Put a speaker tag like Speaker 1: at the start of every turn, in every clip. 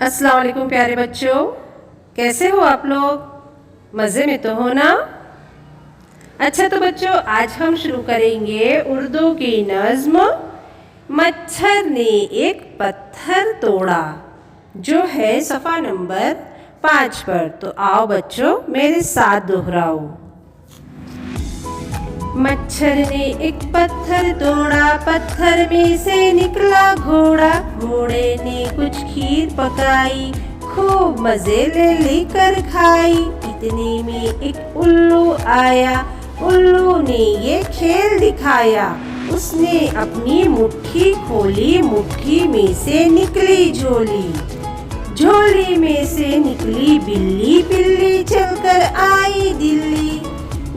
Speaker 1: अस्सलाम वालेकुम प्यारे बच्चों, कैसे हो आप लोग? मज़े में तो हो ना? अच्छा तो बच्चों, आज हम शुरू करेंगे उर्दू की नज़्म मच्छर ने एक पत्थर तोड़ा, जो है सफ़ा नंबर 5 पर। तो आओ बच्चों, मेरे साथ दोहराओ। मच्छर ने एक पत्थर तोड़ा, पत्थर में से निकला घोड़ा। घोड़े ने कुछ खीर पकाई, खूब मजे ले लेकर खाई। इतने में एक उल्लू आया, उल्लू ने ये खेल दिखाया। उसने अपनी मुट्ठी खोली, मुट्ठी में से निकली झोली। झोली में से निकली बिल्ली, बिल्ली चलकर आई दिल्ली।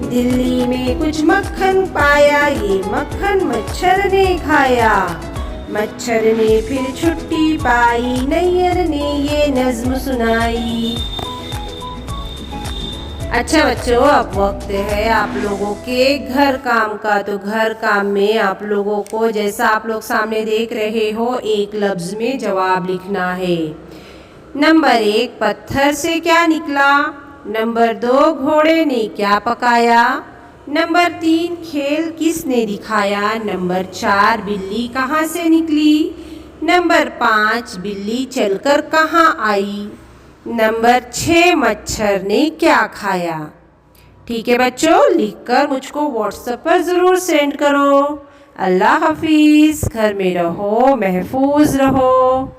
Speaker 1: दिल्ली में कुछ मक्खन पाया, ये मक्खन मच्छर ने खाया। मच्छर ने फिर छुट्टी पाई, नैयर ने ये नज़्म सुनाई। अच्छा बच्चों, अब वक्त है आप लोगों के घर काम का। तो घर काम में आप लोगों को, जैसा आप लोग सामने देख रहे हो, एक लफ्ज़ में जवाब लिखना है। नंबर 1, पत्थर से क्या निकला। नंबर 2, घोड़े ने क्या पकाया। नंबर 3, खेल किसने दिखाया। नंबर 4, बिल्ली कहाँ से निकली। नंबर 5, बिल्ली चलकर कहाँ आई। नंबर 6, मच्छर ने क्या खाया। ठीक है बच्चों, लिखकर मुझको व्हाट्सएप पर ज़रूर सेंड करो। अल्लाह हाफिज़। घर में रहो, महफूज रहो।